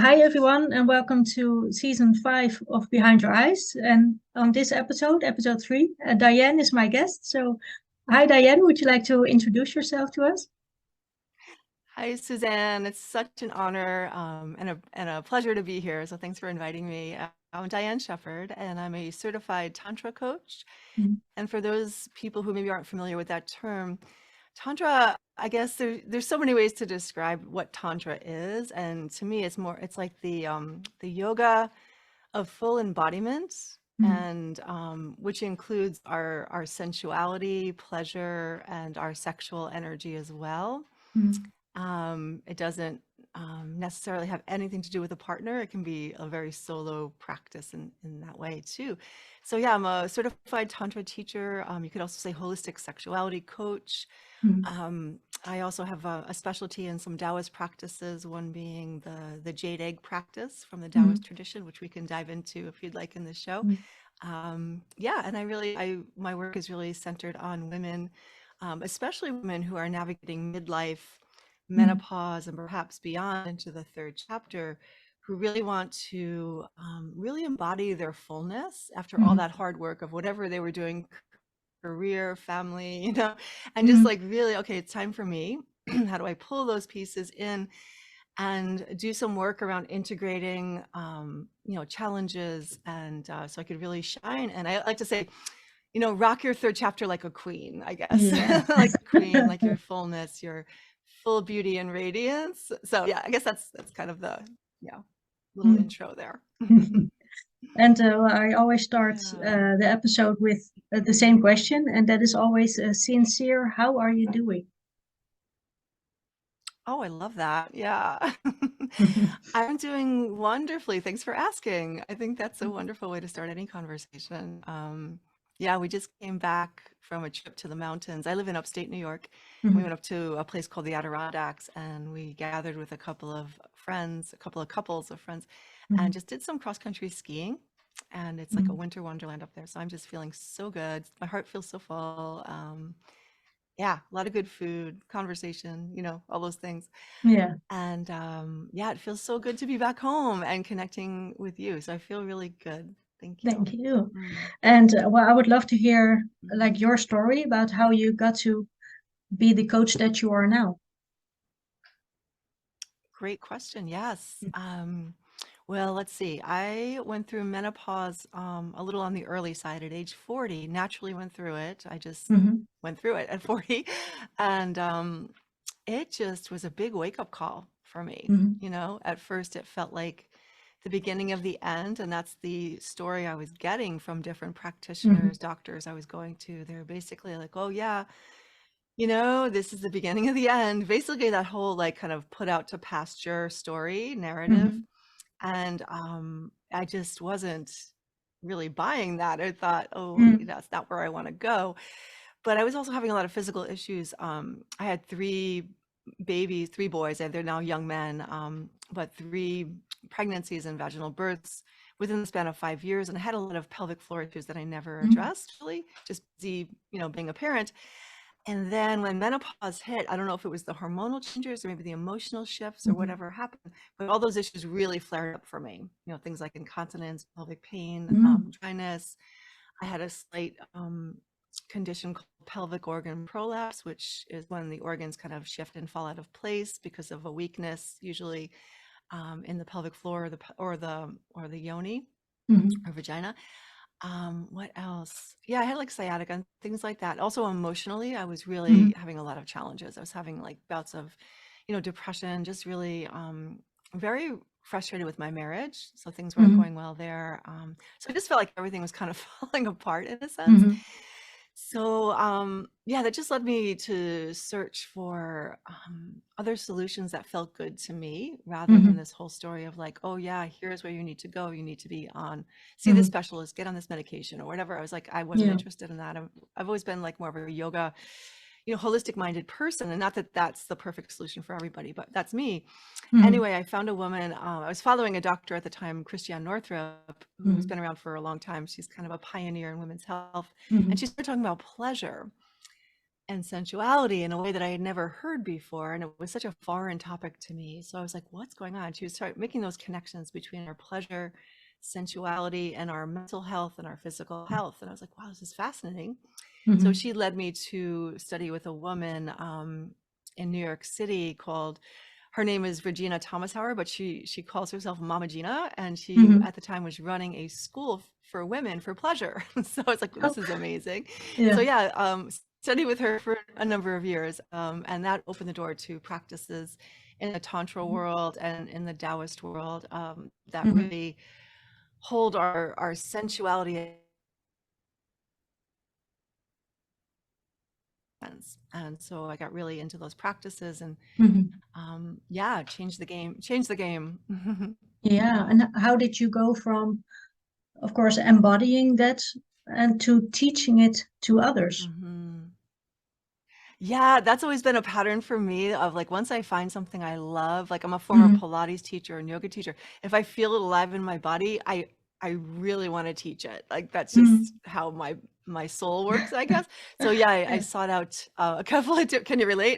Hi everyone, and welcome to season 5 of Behind Your Eyes. And on this episode, episode 3, Dianne is my guest. So, hi Dianne, would you like to introduce yourself to us? Hi, Suzanne. It's such an honor and a pleasure to be here. So thanks for inviting me. I'm Dianne Shepherd, and I'm a certified tantra coach. Mhm. And for those people who maybe aren't familiar with that term, tantra, I guess there's so many ways to describe what tantra is. And to me, it's like the yoga of full embodiment, Mhm. and which includes our sensuality, pleasure, and our sexual energy as well. Mhm. It doesn't necessarily have anything to do with a partner. It can be a very solo practice in that way too. So yeah, I'm a certified tantra teacher. You could also say holistic sexuality coach. Mhm. I also have a specialty in some Taoist practices, one being the jade egg practice from the Taoist Mhm. tradition, which we can dive into if you'd like in the show. Mhm. Yeah, and I my work is really centered on women, especially women who are navigating midlife, Mhm. menopause, and perhaps beyond into the third chapter, who really want to really embody their fullness after all Mhm. that hard work of whatever they were doing, career, family, and just Mhm. like really, okay, it's time for me. How do I pull those pieces in and do some work around integrating, challenges, and so I could really shine. And I like to say, rock your third chapter like a queen, I guess, Yeah. like a queen, like your fullness, your full beauty and radiance. So yeah, I guess that's kind of the yeah little Mhm. intro there. And I always start Yeah. the episode with the same question, and that is always sincere. How are you doing? Oh, I love that. Yeah. I'm doing wonderfully. Thanks for asking. I think that's a wonderful way to start any conversation. Yeah, we just came back from a trip to the mountains. I live in upstate New York. We Mhm. went up to a place called the Adirondacks, and we gathered with a couple of friends, a couple of couples of friends, and Mhm. just did some cross-country skiing. And it's like a Mhm. winter wonderland up there. So I'm just feeling so good. My heart feels so full. Yeah, a lot of good food, conversation, all those things. Yeah. And yeah, it feels so good to be back home and connecting with you. So I feel really good. Thank Thank you. you. Mm, And I would love to hear mhm. like your story about how you got to be the coach that you are now. Great question. Yes. Well, let's see. I went through menopause a little on the early side at age 40. Naturally went through it. I just Hmm. went through it at 40. And it just was a big wake-up call for me. Hmm. At first it felt like the beginning of the end, and that's the story I was getting from different Hmm. practitioners, doctors I was going to. They're basically like, "Oh yeah, this is the beginning of the end." Basically that whole like kind of put out to pasture story narrative. Hmm. And I just wasn't really buying that. I thought, "Oh, Hmm. that's not where I want to go." But I was also having a lot of physical issues. I had three babies, three boys, and they're now young men, but three pregnancies and vaginal births within the span of 5 years. And I had a lot of pelvic floor issues that I never Hmm. addressed, really, just busy, being a parent. And then when menopause hit, I don't know if it was the hormonal changes or maybe the emotional shifts or Hmm. whatever happened, but all those issues really flared up for me. Things like incontinence, pelvic pain, Hmm. dryness. I had a slight condition called pelvic organ prolapse, which is when the organs kind of shift and fall out of place because of a weakness, usually in the pelvic floor or the yoni Hmm. or vagina. What else? Yeah, I had like sciatica and things like that. Also emotionally, I was really Hmm. having a lot of challenges. I was having like bouts of, depression, just really very frustrated with my marriage. So things weren't Hmm. going well there. So I just felt like everything was kind of falling apart in a sense. Hmm. So yeah, that just led me to search for other solutions that felt good to me rather than Hmm. this whole story of like, oh yeah, here's where you need to go. You need to be on, see this Hmm. specialist, get on this medication or whatever. I was like, I wasn't Yeah. interested in that. I've always been like more of a yoga, holistic minded person. And not that that's the perfect solution for everybody, but that's me. Hmm. Anyway, I found a woman. I was following a doctor at the time, Christiane Northrup, who's Hmm. been around for a long time. She's kind of a pioneer in women's health. And Hmm. she started talking about pleasure. and sensuality in a way that I had never heard before. And it was such a foreign topic to me. So I was like, what's going on? She would start making those connections between our pleasure, sensuality, and our mental health and our physical health. And I was like, wow, this is fascinating. So Mm-hmm. she led me to study with a woman in New York City called, her name is Regina Thomashauer, but she calls herself Mama Gina, and she Mm-hmm. at the time was running a school for women for pleasure. So I was like, Oh, this is amazing. So yeah. yeah, studied with her for a number of years, and that opened the door to practices in the tantra world and in the Taoist world that Mm-hmm. really hold our sensuality. And so I got really into those practices and Mm-hmm. yeah, change the game. Yeah. And how did you go from, of course, embodying that and to teaching it to others? hmm Yeah, that's always been a pattern for me of like once I find something I love, like I'm a former Mm-hmm. Pilates teacher and yoga teacher. If I feel it alive in my body, I really want to teach it. Like that's just Mm-hmm. how my soul works, I guess. So yeah, I Yeah. sought out a couple of can you relate?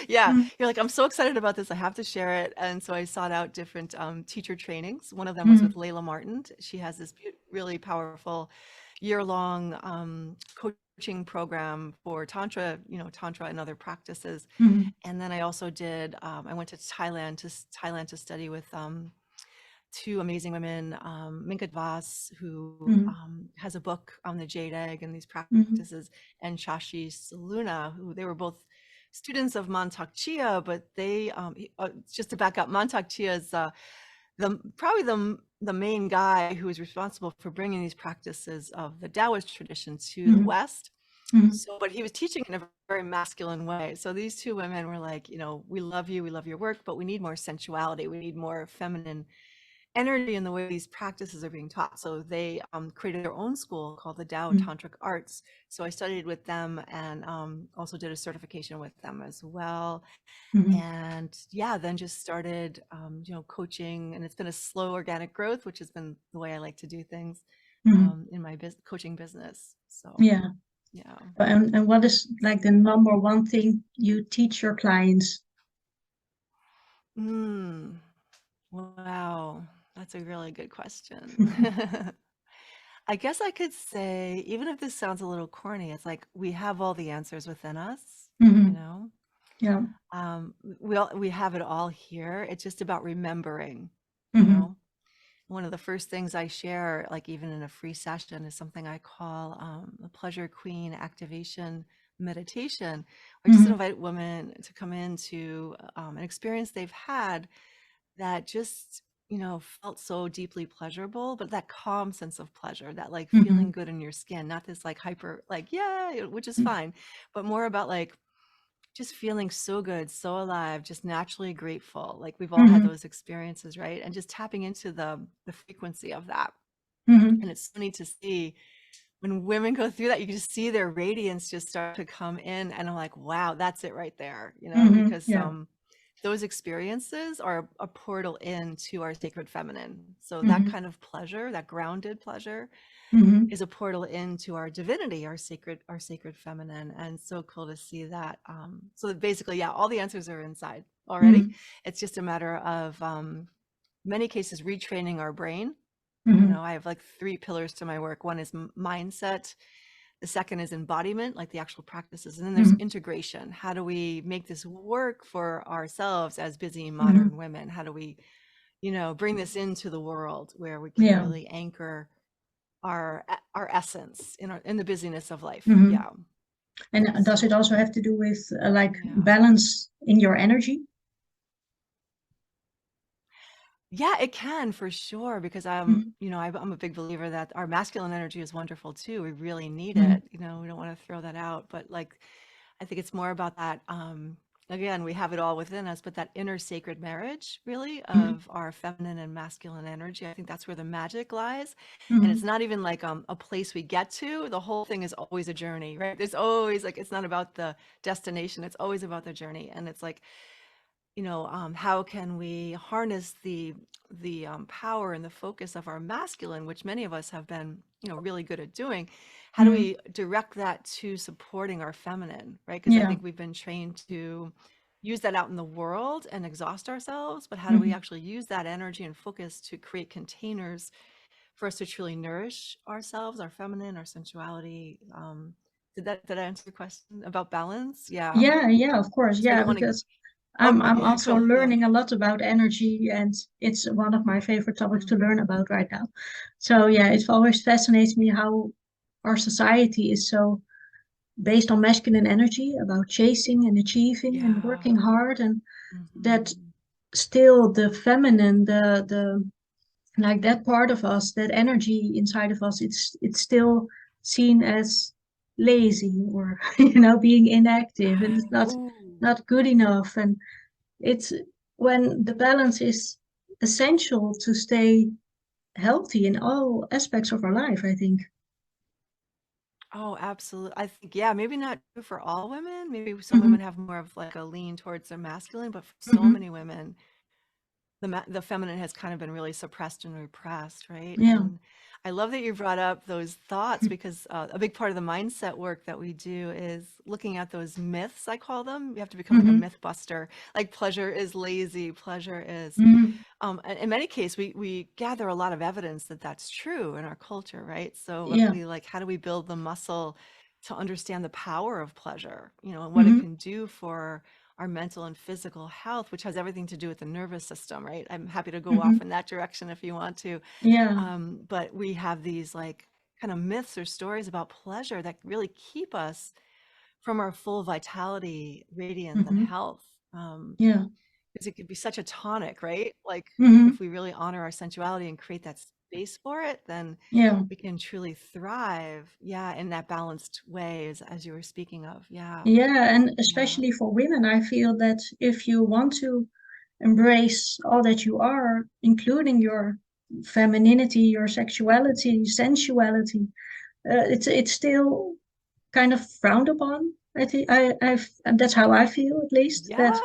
Yeah, Mm-hmm. you're like I'm so excited about this. I have to share it. And so I sought out different teacher trainings. One of them was with Mm-hmm. Layla Martin. She has this really powerful year-long coaching program for tantra, tantra and other practices. Mm-hmm. And then I also did, I went to Thailand to study with two amazing women, Minka Vas, who Mm-hmm. has a book on the jade egg and these Mm-hmm. practices, and Shashi Saluna, who they were both students of Mantak Chia, but they, just to back up, Mantak Chia is probably the main guy who is responsible for bringing these practices of the Taoist tradition to the Mm-hmm. West. Mm-hmm. So, but he was teaching in a very masculine way. So these two women were like, we love you, we love your work, but we need more sensuality, we need more feminine energy in the way these practices are being taught. So they created their own school called the Tao Tantric Arts. So I studied with them and also did a certification with them as well. Mm-hmm. And yeah, then just started, coaching, and it's been a slow organic growth, which has been the way I like to do things Mm-hmm. in my coaching business. So Yeah. yeah. And what is like the number one thing you teach your clients? Mm, wow, that's a really good question. I guess I could say, even if this sounds a little corny, it's like we have all the answers within us, you Mm-hmm. know? Yeah. We have it all here. It's just about remembering, you Mm-hmm. know? One of the first things I share, like even in a free session, is something I call the Pleasure Queen Activation Meditation, where I just Mm-hmm. invite women to come into an experience they've had that just, felt so deeply pleasurable, but that calm sense of pleasure, that like feeling Mm-hmm. good in your skin, not this like hyper, like, yeah, which is fine, but more about like just feeling so good, so alive, just naturally grateful. Like we've all had Mm-hmm. those experiences, right? And just tapping into the frequency of that. Mm-hmm. And it's funny to see when women go through that, you can just see their radiance just start to come in. And I'm like, wow, that's it right there, Mm-hmm. because Yeah. those experiences are a portal into our sacred feminine. So that Mm-hmm. kind of pleasure, that grounded pleasure, Mm-hmm. is a portal into our divinity, our sacred feminine. And so cool to see that. So basically, yeah, all the answers are inside already. Mm-hmm. It's just a matter of many cases retraining our brain. Mm-hmm. I have like three pillars to my work. One is mindset. The second is embodiment, like the actual practices. And then there's Mm-hmm. integration. How do we make this work for ourselves as busy Mm-hmm. modern women? How do we, bring this into the world where we can Yeah. really anchor our essence in the busyness of life? Mm-hmm. Yeah. And does it So also have to do with like yeah. balance in your energy? Yeah, it can for sure because Mm-hmm. I'm a big believer that our masculine energy is wonderful too. We really need Mm-hmm. it. We don't want to throw that out, but like I think it's more about that again, we have it all within us, but that inner sacred marriage really Mm-hmm. of our feminine and masculine energy. I think that's where the magic lies. And it's Mm-hmm. not even like a place we get to. The whole thing is always a journey, right? There's always like it's not about the destination, it's always about the journey. And it's like how can we harness the power and the focus of our masculine, which many of us have been, really good at doing. How do Mm. we direct that to supporting our feminine, right? Because I Yeah. think we've been trained to use that out in the world and exhaust ourselves, but how do we Mhm. actually use that energy and focus to create containers for us to truly nourish ourselves, our feminine, our sensuality? Did I answer your question about balance? Yeah. Yeah, of course. So I Yeah, don't want to. because Oh, I'm okay, also cool. Yeah. learning a lot about energy, and it's one of my favorite topics to learn about right now. So yeah, it always fascinates me how our society is so based on masculine energy, about chasing and achieving and Yeah. working hard, and that Hmm. still the feminine, the like that part of us, that energy inside of us, it's still seen as lazy, or being inactive, and it's Ooh. not good enough. And it's when the balance is essential to stay healthy in all aspects of our life, I think. Oh, absolutely. I think, yeah, maybe not true for all women. Maybe some Hmm. women have more of like a lean towards their masculine, but for so Hmm. many women, the feminine has kind of been really suppressed and repressed, right? Yeah. And I love that you brought up those thoughts, because a big part of the mindset work that we do is looking at those myths, I call them. You have to become like a Hmm. myth buster. Like pleasure is lazy, pleasure is Hmm. in many cases, we gather a lot of evidence that that's true in our culture, right? So Yeah. we like, how do we build the muscle to understand the power of pleasure, and what it Hmm. can do for our mental and physical health, which has everything to do with the nervous system, right? I'm happy to go off Hmm. in that direction if you want to. Yeah. But we have these like kind of myths or stories about pleasure that really keep us from our full vitality, radiance, and Hmm. health. Yeah. Because it could be such a tonic, right? Like Hmm. if we really honor our sensuality and create that space for it, then Yeah. we can truly thrive. Yeah, in that balanced way, as you were speaking of. Yeah, Yeah, and yeah, especially for women, I feel that if you want to embrace all that you are, including your femininity, your sexuality, sensuality, it's still kind of frowned upon. I think and that's how I feel, at least. yeah. That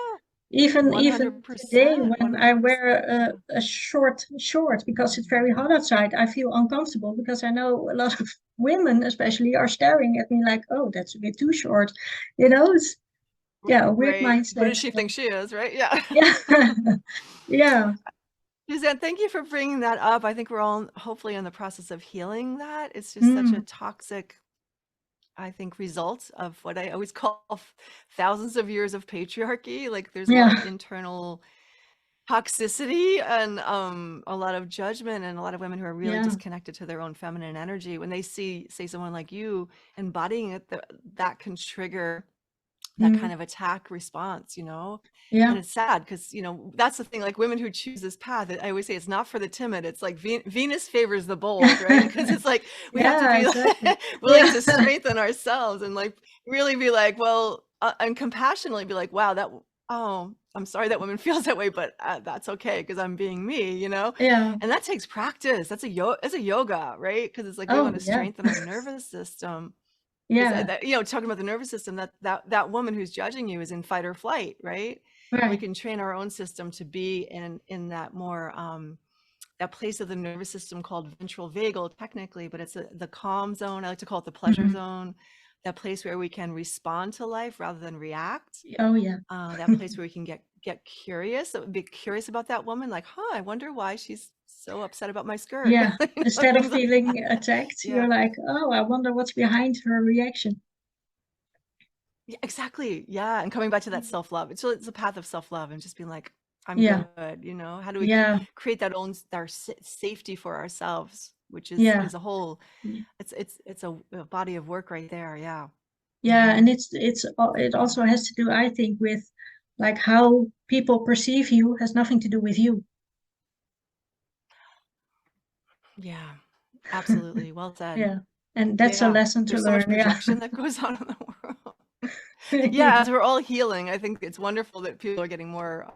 even today, 100%, when I 100%. wear a short because it's very hot outside, I feel uncomfortable because I know a lot of women, especially, are staring at me like, "Oh, that's a bit too short." It's yeah, a weird Right. Who mindset. does she think she is, right? Yeah. Yeah, yeah. Suzanne, thank you for bringing that up. I think we're all hopefully in the process of healing that. It's just such a Mm, toxic, I think, result of what I always call thousands of years of patriarchy. Like there's a lot of yeah. internal toxicity and a lot of judgment, and a lot of women who are really Yeah. disconnected to their own feminine energy. When they see, say, someone like you embodying it, that can trigger that kind Mm, of attack response, yeah. and it's sad because, that's the thing, like women who choose this path, I always say it's not for the timid. It's like Venus favors the bold, right? Because it's like we have to Yeah, be exactly. willing Yeah. to strengthen ourselves and like really be like, well, and compassionately be like, wow, oh, I'm sorry that woman feels that way, but that's okay because I'm being me, Yeah. and that takes practice. It's a yoga, right? Because it's like we want Oh, to yeah. strengthen our nervous system. Because Yeah. talking about the nervous system, that woman who's judging you is in fight or flight, right? And we Right. can train our own system to be in that more that place of the nervous system called ventral vagal, technically, but it's the calm zone. I like to call it the pleasure Hmm. zone. That place where we can respond to life rather than react. Oh, yeah. That place where we can get curious. Be curious about that woman, like, huh, I wonder why she's so upset about my skirt. Yeah. Instead of Things like that. feeling attacked, Yeah. you're like, "Oh, I wonder what's behind her reaction." Yeah, exactly. Yeah, and coming back to that self-love. It's a path of self-love and just being like, I'm Yeah. good, How do we Yeah. create that own our safety for ourselves, which Yeah. is a whole it's a body of work right there. Yeah. Yeah, Hmm. and it also has to do, I think, with like how people perceive you has nothing to do with you. Yeah. Absolutely. Well said. Yeah. And that's a Yeah. lesson to There's so much learn. Yeah. projection that goes on in the world. Yeah, Yeah. as we're all healing, I think it's wonderful that people are getting more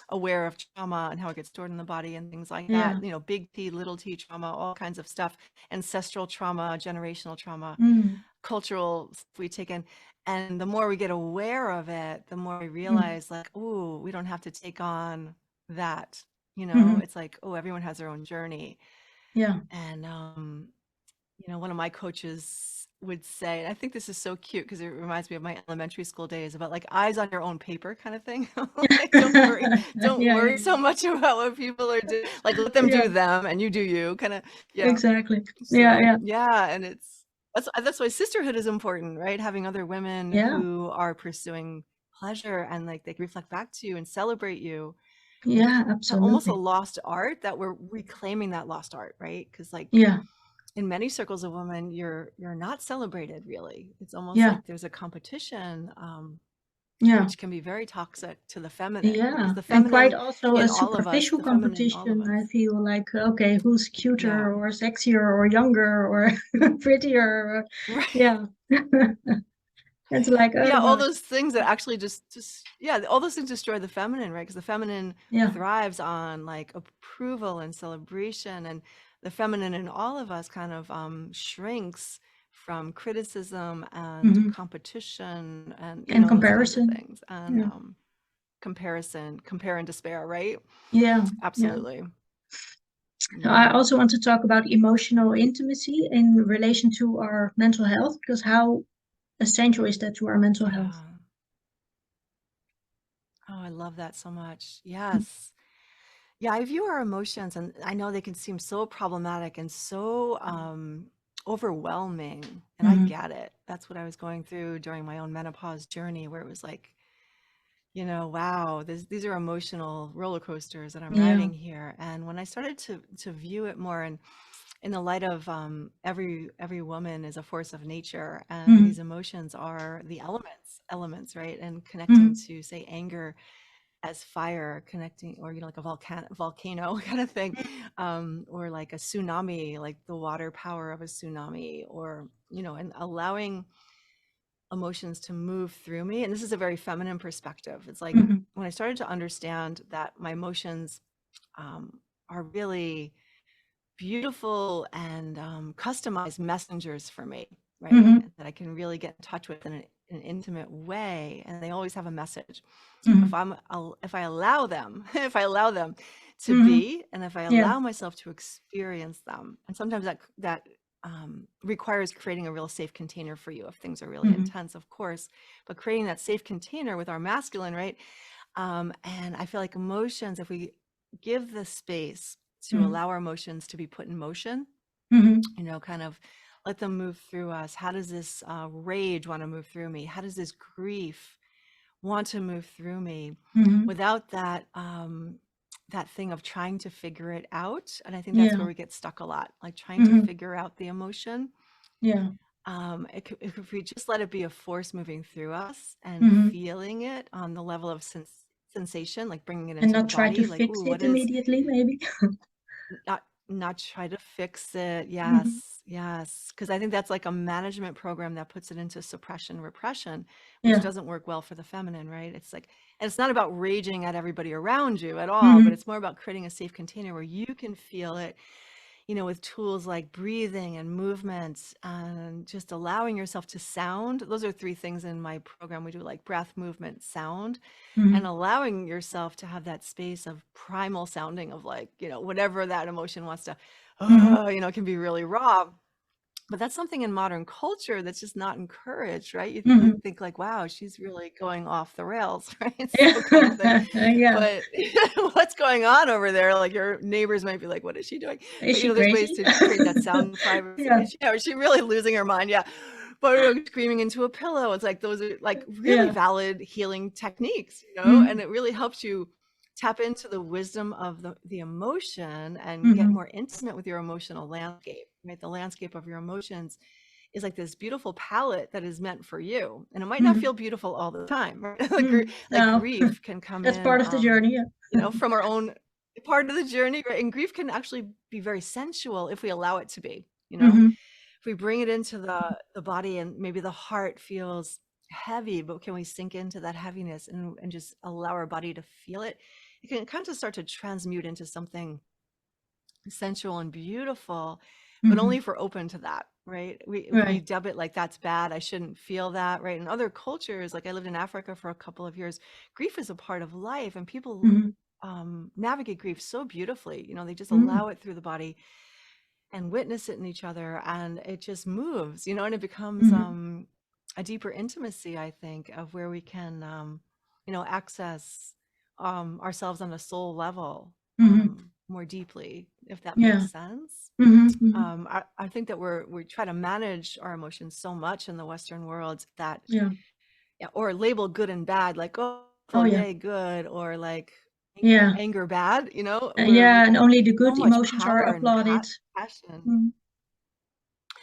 aware of trauma and how it gets stored in the body and things like Yeah. that. Big T, little T trauma, all kinds of stuff, ancestral trauma, generational trauma. Mm. cultural stuff we take in. And the more we get aware of it, the more we Mm. realize like, oh, we don't have to take on that. Hmm. It's like, oh, everyone has their own journey. Yeah. And one of my coaches would say, and I think this is so cute because it reminds me of my elementary school days, about like eyes on your own paper kind of thing. Like, don't Yeah, worry yeah, so much about what people are doing. Like, let them yeah, do them and you do you kind of. Yeah. exactly. Yeah, So yeah, yeah, and that's why sisterhood is important, right? Having other women yeah, who are pursuing pleasure and like they can reflect back to you and celebrate you. yeah, It's almost a absolutely. lost art that we're reclaiming, that lost art, right? Because like Yeah, in many circles of women, you're not celebrated really. It's almost yeah, like there's a competition, yeah, which can be very toxic to the feminine, yeah. because the And quite feminine also a in all of us, superficial the feminine in all of competition. us. I feel like, okay, who's Yeah. cuter or sexier or younger or prettier? Or, Right. yeah. It's like, oh Yeah, all gosh. those things that actually just yeah, all those things destroy the feminine, right? Because the feminine Yeah. thrives on like approval and celebration, and the feminine in all of us kind of shrinks from criticism and Hmm. competition and And those kinds of comparison. things, and Yeah. comparison, compare and despair, right? Yeah. Yeah. Absolutely. So Yeah. I also want to talk about emotional intimacy in relation to our mental health, because how essential is that to our mental health? Yeah. Oh, I love that so much. Yes. Yeah, I view our emotions, and I know they can seem so problematic and so overwhelming, and I Mm-hmm. get it. That's what I was going through during my own menopause journey, where it was like, wow, these are emotional roller coasters that I'm Yeah. riding here. And when I started to view it more in the light of every woman is a force of nature, and Mm-hmm. these emotions are the elements, right? And connecting Mm-hmm. to, say, anger as fire, connecting, or like a volcano kind of thing, or like a tsunami, like the water power of a tsunami, or and allowing emotions to move through me. And this is a very feminine perspective. It's like Mm-hmm. when I started to understand that my emotions are really beautiful and customized messengers for me, right? Mm-hmm. And that I can really get in touch with in an intimate way, and they always have a message. Mm-hmm. If I allow them, if I allow them to Mm-hmm. be, and if I Yeah. allow myself to experience them, and sometimes that requires creating a real safe container for you if things are really Mm-hmm. intense, of course, but creating that safe container with our masculine, right? And I feel like emotions, if we give the space to Mm-hmm. allow our emotions to be put in motion, Mm-hmm. kind of let them move through us. How does this rage want to move through me? How does this grief want to move through me, Mm-hmm. without that thing of trying to figure it out? And I think that's Yeah. where we get stuck a lot, like trying to Mm-hmm. figure out the emotion. Yeah. If we just let it be a force moving through us and Mm-hmm. feeling it on the level of sensation, like bringing it And into the not try to body, like, fix ooh, it what is, immediately, maybe. not try to fix it. Mm-hmm. Yes, yes, because I think that's like a management program that puts it into suppression, repression, which Yeah. doesn't work well for the feminine, right? It's like, and it's not about raging at everybody around you at all, but Mm-hmm. it's more about creating a safe container where you can feel it, with tools like breathing and movement and just allowing yourself to sound. Those are three things in my program. We do like breath, movement, sound, and Mm-hmm. allowing yourself to have that space of primal sounding of like, whatever that emotion wants to, Mm-hmm. can be really raw. But that's something in modern culture that's just not encouraged, right? You Mm-hmm. think like, wow, she's really going off the rails, right? So kind of thing. Yeah. Yeah. But what's going on over there? Like your neighbors might be like, what is she doing? Is But she there's ways crazy? to create that sound privacy. Yeah. Is she really losing her mind? Yeah. But screaming into a pillow. It's like those are like really Yeah. valid healing techniques, and Mm-hmm. it really helps you tap into the wisdom of the emotion and get Mm-hmm. more intimate with your emotional landscape, right? The landscape of your emotions is like this beautiful palette that is meant for you, and it might not Mm-hmm. feel beautiful all the time, right? like, Mm-hmm. like No, grief can come that's in, part of the journey. Yeah. from our own part of the journey, right? And grief can actually be very sensual if we allow it to be, Mm-hmm. if we bring it into the body, and maybe the heart feels heavy, but can we sink into that heaviness and just allow our body to feel it? It can kind of start to transmute into something sensual and beautiful. but only Mhm. if we're open to that, right? If we Right. dub it like that's bad, I shouldn't feel that, right? In other cultures, like I lived in Africa for a couple of years, grief is a part of life, and people Mhm. navigate grief so beautifully. They just Mm. allow it through the body and witness it in each other, and it just moves, and it becomes Mhm. a deeper intimacy, I think, of where we can access ourselves on a soul level Mhm. more deeply, if that Yeah. makes sense. Mhm. Mhm. I think that we try to manage our emotions so much in the Western world that, Yeah. yeah, or label good and bad, like, oh, Oh, yeah. yay, good, or like Yeah. anger bad, where Yeah, and only the so good much emotions are power and applauded. passion. Mm.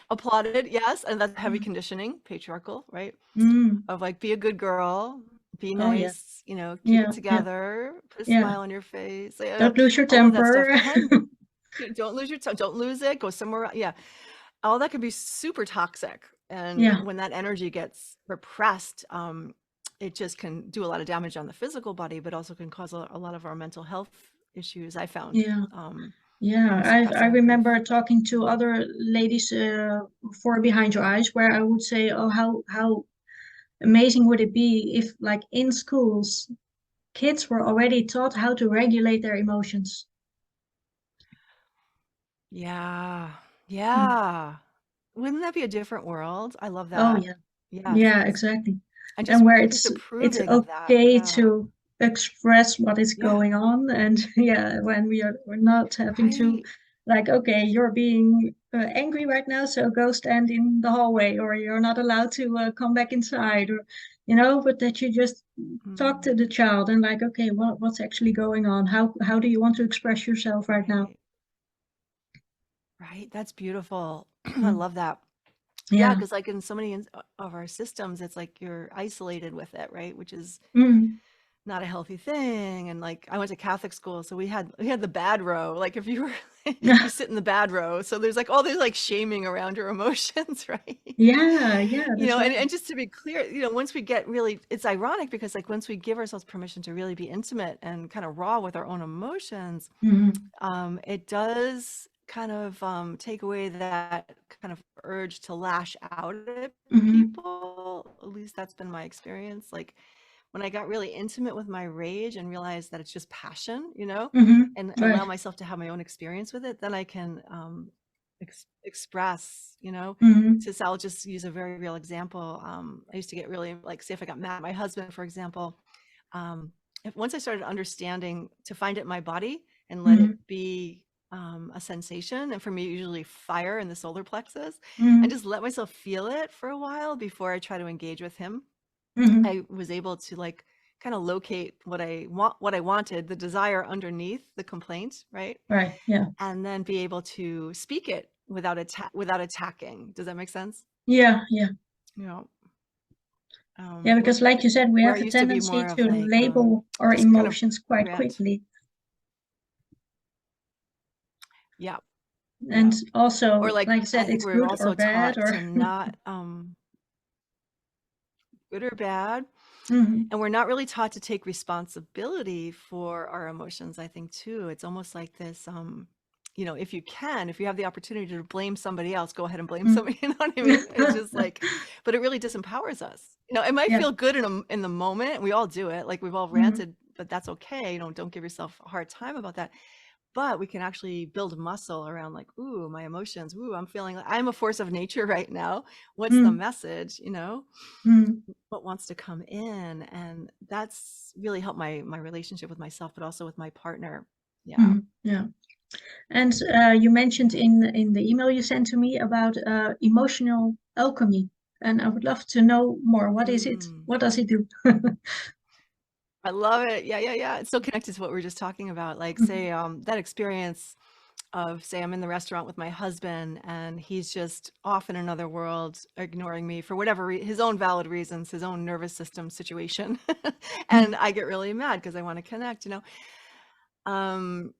Applauded, yes, and that's heavy Mm. conditioning, patriarchal, right? Mm. Of like, be a good girl, be Oh, yeah. nice, keep it Yeah. Yeah. together, put a Yeah. smile on your face, Don't lose your all of that stuff temper. don't lose your don't lose it, go somewhere yeah, all that can be super toxic, and Yeah. when that energy gets repressed, it just can do a lot of damage on the physical body, but also can cause a lot of our mental health issues, I found, Yeah. um, Yeah. from I suppressing our remember grief. talking to other ladies for Behind Your Eyes, where I would say, "Oh, how amazing would it be if, like, in schools, kids were already taught how to regulate their emotions?" Yeah. Mm. Yeah. Wouldn't that be a different world? I love Oh, that. yeah. Yes. Yeah, exactly. And And where just it's approving of that. okay Yeah. to express what is Yeah. going on, and yeah, when we're not having to, Right. like, okay, you're being angry right now, so go stand in the hallway, or you're not allowed to come back inside, or but that you just talk to Mm, the child and, like, okay, what's actually going on? How do you want to express yourself right now? right. Right. That's beautiful. I Mm. love that. Yeah, Yeah. because like in so many of our systems, it's like you're isolated with it, right? Which is Mm. not a healthy thing. And like I went to Catholic school, so we had the bad row. Like if you were you sit in the bad row. So there's like all this like shaming around your emotions, right? Yeah, yeah, that's And, right. and just to be clear, once we get really, it's ironic because like once we give ourselves permission to really be intimate and kind of raw with our own emotions, Hmm. it does kind of take away that kind of urge to lash out at Hmm. people. At least that's been my experience. Like when I got really intimate with my rage and realized that it's just passion, Hmm. and allow Right. myself to have my own experience with it, then I can express, Hmm. I'll just use a very real example. I used to get really like, say if I got mad at my husband, for example, um, once I started understanding to find it in my body and let it Hmm. be a sensation, and for me, usually fire in the solar plexus, and Hmm. just let myself feel it for a while before I try to engage with him. Hmm. I was able to like kind of locate what I wanted, the desire underneath the complaint, right? Right. Yeah. And then be able to speak it without attacking. Does that make sense? Yeah. Yeah. You know, Yeah. Because, like you said, we where have I a used to be tendency more of to like label our just kind of emotions quite react. quickly. Yeah, And yeah. Or also, like like I I said, think it's we're good or also bad, taught or to not good or bad. hmm. And we're not really taught to take responsibility for our emotions, I think too. It's almost like this, if you have the opportunity to blame somebody else, go ahead and blame Mm. somebody, you know what I mean? It's just like, but it really disempowers us. It might Yeah. feel good in the moment. We all do it. Like we've all Hmm. ranted, but that's okay. Don't give yourself a hard time about that. But we can actually build muscle around like, ooh, my emotions. Ooh, I'm feeling like I'm a force of nature right now. What's the Mm. message? Mm. What wants to come in, and that's really helped my relationship with myself, but also with my partner. Yeah. Mm. Yeah. And you mentioned Yeah. in the email you sent to me about emotional alchemy, and I would love to know more. What is it? Mm. What does it do? I love it. Yeah, yeah, yeah. It's so connected to what we were just talking about. Like, Mhm. say, that experience of, say, I'm in the restaurant with my husband and he's just off in another world, ignoring me for whatever his own valid reasons, his own nervous system situation. And Mhm. I get really mad because I want to connect. Um,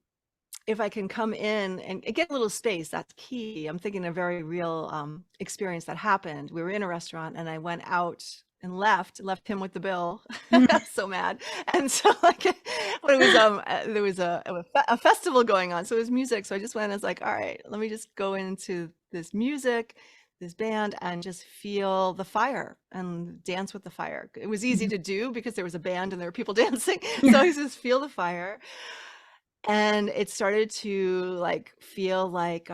if I can come in and get a little space, that's key. I'm thinking a very real experience that happened. We were in a restaurant and I went out left him with the bill. I Mhm. was so mad. And so like when it was there was a festival going on, so it was music. So I just went, I was like, all right, let me just go into this music, this band, and just feel the fire and dance with the fire. It was easy Mhm. to do because there was a band and there were people dancing. So Yeah. I just feel the fire. And it started to like feel like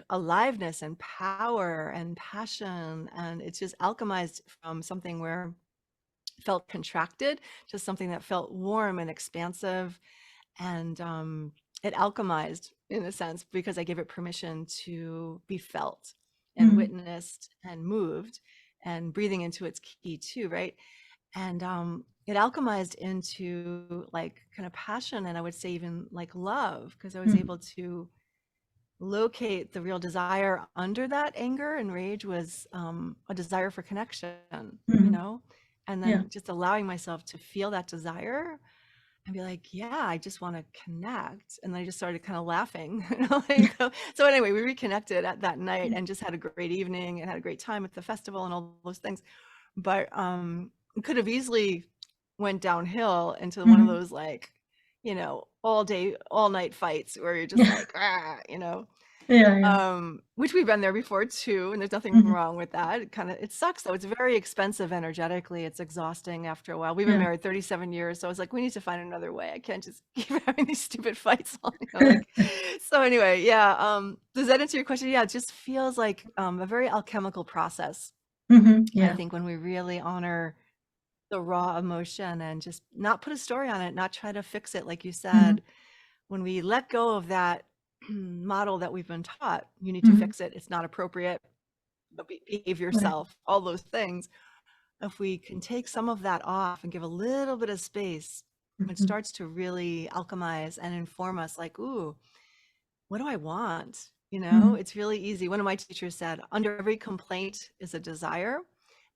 aliveness and power and passion, and it's just alchemized from something where it felt contracted to something that felt warm and expansive. And it alchemized in a sense because I gave it permission to be felt and Mhm. witnessed and moved, and breathing into its key too, right? And it alchemized into like kind of passion, and I would say even like love, because I was Mhm. able to locate the real desire under that anger and rage was a desire for connection, you Mhm. know, and Yeah. then just allowing myself to feel that desire and be like, yeah, I just want to connect. And I just started kind of laughing. So anyway, we reconnected at that night and just had a great evening and had a great time at the festival and all those things. But it could have easily went downhill into one of Mhm. those like, all day, all night fights where you're just Yeah. like, ah. Yeah. Yeah. Which we've been there before too, and there's nothing Mhm. wrong with that. It sucks though. It's very expensive energetically. It's exhausting after a while. We've been Yeah. married 37 years, so I was like, we need to find another way. I can't just keep having these stupid fights. Like, so anyway, yeah. Does that answer your question? Yeah, it just feels like a very alchemical process. Mhm. I Yeah. think when we really honor the raw emotion and just not put a story on it, not try to fix it, like you Mhm. said, when we let go of that model that we've been taught, you need to Mhm. fix it, it's not appropriate, behave Right. yourself, all those things. If we can take some of that off and give a little bit of space, it Mhm. starts to really alchemize and inform us like, ooh, what do I want? Mhm. It's really easy. One of my teachers said, under every complaint is a desire.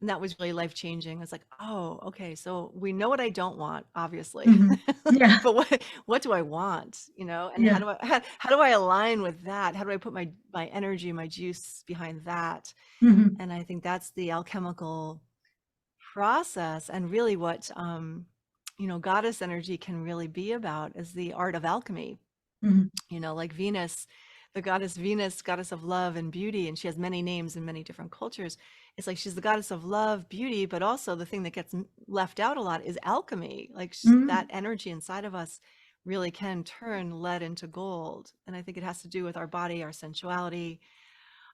And that was really life changing. It's like, oh, okay. So we know what I don't want, obviously. Mhm. Yeah. But what do I want? And Yeah. how do I align with that? How do I put my energy, my juice behind that? Mhm. And I think that's the alchemical process, and really what goddess energy can really be about is the art of alchemy. Mhm. Like Venus, the goddess Venus, goddess of love and beauty, and she has many names in many different cultures. It's like she's the goddess of love, beauty, but also the thing that gets left out a lot is alchemy. Like that Mhm. energy inside of us really can turn lead into gold. And I think it has to do with our body, our sensuality,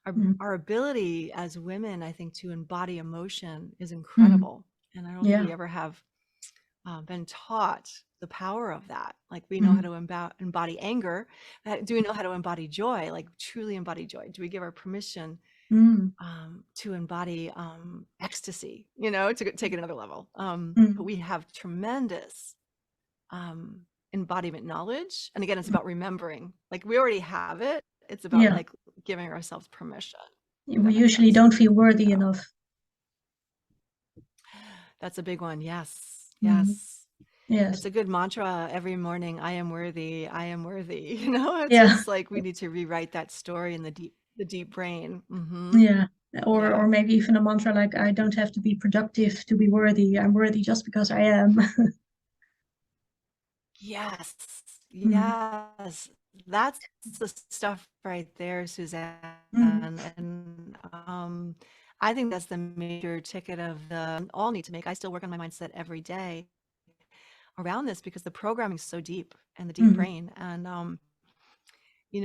Mhm. our ability as women, I think, to embody emotion is Mhm. incredible. And I don't think we Yeah. ever have been taught the power of that. Like we know how Mhm. to embody anger. Do we know how to embody joy? Like truly embody joy? Do we give our permission Mhm. to embody ecstasy? To take it another level. But Mhm. we have tremendous um, embodiment knowledge, and again, it's Mhm. about remembering. Like we already have it. It's about Yeah. like giving ourselves permission. If We that makes usually sense. don't feel worthy So enough. that's a big one. Yes. Mhm. Yes. It's Yes. a good mantra every morning. I am worthy. I am worthy. It's Yeah. just like we need to rewrite that story in the deep brain. Yeah. Or Yeah. maybe even a mantra like I don't have to be productive to be worthy. I'm worthy just because I am. Yes. Mhm. Yes. That's the stuff right there, Suzanne. Mhm. And I think that's the major ticket of the all need to make. I still work on my mindset every day around this because the programming is so deep and the deep Mhm. brain. And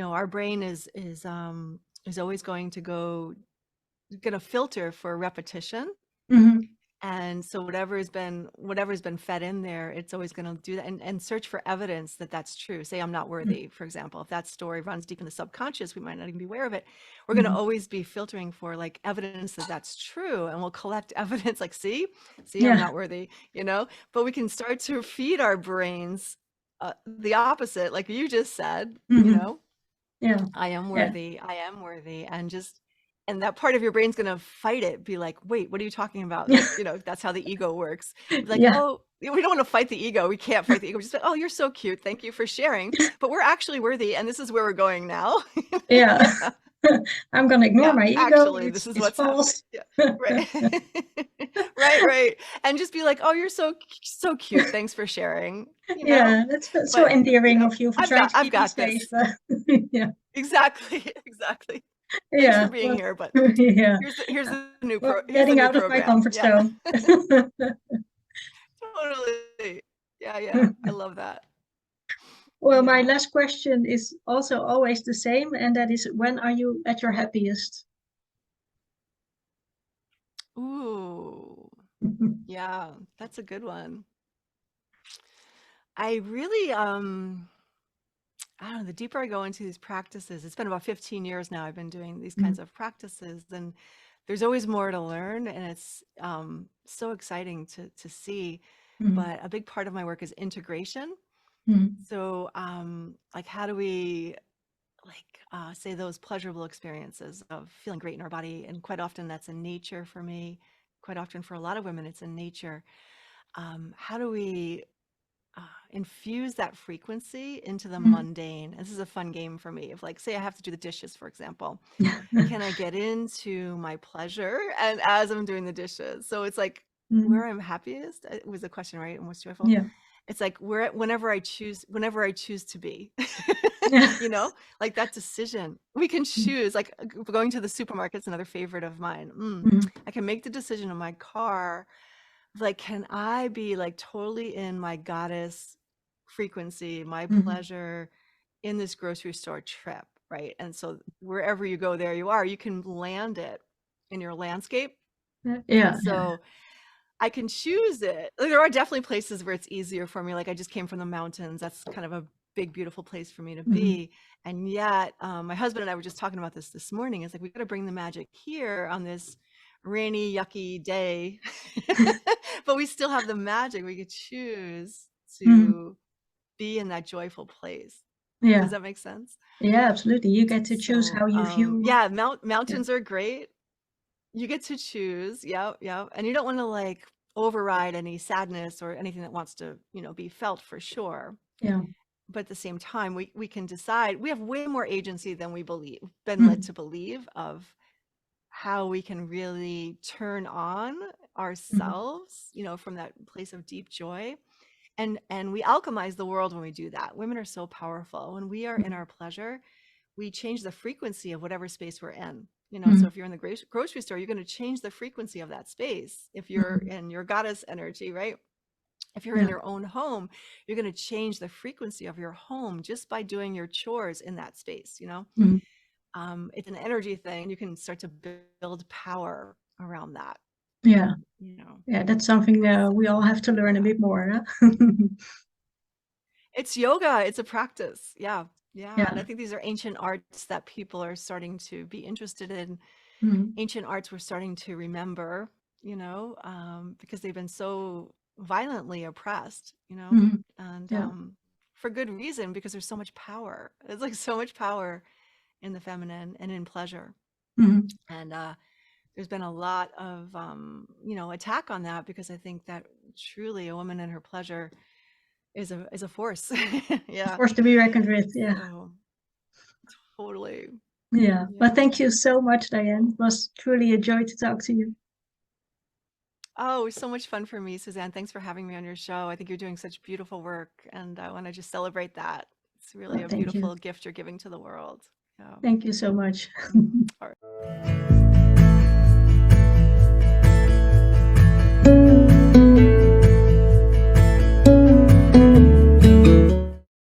our brain is always going to filter for repetition. Mhm. And so whatever's been fed in there, it's always going to do that, and search for evidence that that's true. Say I'm not Mhm. worthy, for example. If that story runs deep in the subconscious, we might not even be aware of it. We're going to Mhm. always be filtering for like evidence that that's true, and we'll collect evidence like, see, I'm Yeah. not worthy, but we can start to feed our brains the opposite, like you just said, Mhm. Yeah. I am Yeah. worthy. I am worthy. And that part of your brain's going to fight it, be like, wait, what are you talking about? Like, that's how the ego works. Be like, Yeah. oh, we don't want to fight the ego. We can't fight the ego. We're just like, oh, you're so cute. Thank you for sharing. But we're actually worthy. And this is where we're going now. Yeah. Yeah. I'm gonna ignore Yeah, my ego. actually, this is It's what's happening. false. Yeah, right. Right, right. And just be like, "Oh, you're so cute. Thanks for sharing," you know? Yeah, that's so But, endearing of you for I've trying got to I've keep me got this. safe. Yeah, Exactly, exactly. Thanks for yeah, being but here, but yeah, here's the well, here's the getting new out of my program. comfort Yeah. zone. Totally. Yeah, yeah. I love that. Well, my Yeah. last question is also always the same, and that is, when are you at your happiest? Ooh. Yeah, that's a good one. I really, I don't know, the deeper I go into these practices, it's been about 15 years now I've been doing these kinds Mm, of practices, and there's always more to learn, and it's so exciting to see. mm, But a big part of my work is integration. mm, So, like, how do we like say those pleasurable experiences of feeling great in our body? And quite often that's in nature for me. Quite often for a lot of women, it's in nature. How do we infuse that frequency into the mm. mundane? This is a fun game for me. If, like, say I have to do the dishes, for example, can I get into my pleasure and as I'm doing the dishes? So it's like Mm, where I'm happiest was the question, right? And most joyful. yeah. It's like whenever I choose to be, Yeah. like that decision we can Mm, choose. Like going to the supermarket's another favorite of mine. mm, I can make the decision in my car, like, can I be like totally in my goddess frequency, my mm. pleasure in this grocery store trip, right? And so wherever you go, there you are. You can land it in your landscape. Yeah, yeah. So I can choose it. Like, there are definitely places where it's easier for me. Like, I just came from the mountains. That's kind of a big, beautiful place for me to Mhm, be. And yet, my husband and I were just talking about this morning. It's like, we got to bring the magic here on this rainy, yucky day. But we still have the magic. We could choose mhm. to be in that joyful place. Does Yeah, that make sense? yeah, absolutely. You get to choose So, how you view. yeah, Yeah. mountains are great. You get to choose. Yep, yep. And you don't want to like override any sadness or anything that wants to, be felt for sure. Yeah. But at the same time, we can decide. We have way more agency than we been led Mhm, to believe of how we can really turn on mhm, ourselves, from that place of deep joy. And we alchemize the world when we do that. Women are so powerful. When we are in mhm, our pleasure, we change the frequency of whatever space we're in. So mhm, if you're in the grocery store, you're going to change the frequency of that space. If you're mhm. in your goddess energy, right? If you're in Yeah. your own home, you're going to change the frequency of your home just by doing your chores in that space. Mhm. It's an energy thing. You can start to build power around that, Yeah. you know. Yeah, that's something we all So, have to learn a yeah. bit more, huh? It's yoga, it's a practice. Yeah. Yeah. And I Yeah. think these are ancient arts that people are starting to be interested in. Mhm, Ancient arts we're starting to remember, because they've been so violently oppressed, mhm. and Yeah. for good reason, because there's so much power. There's like so much power in the feminine and in pleasure. Mhm, And there's been a lot of, attack on that, because I think that truly a woman in her pleasure is a force. of Yeah. course, to be reckoned with. Yeah. So totally. Yeah. Well, Yeah. thank you so much, Diane. It was truly a joy to talk to you. Oh, it was so much fun for me, Suzanne. Thanks for having me on your show. I think you're doing such beautiful work, and I want to just celebrate that. It's really a Thank you. beautiful gift you're giving to the world. Yeah. Thank you so much. All right.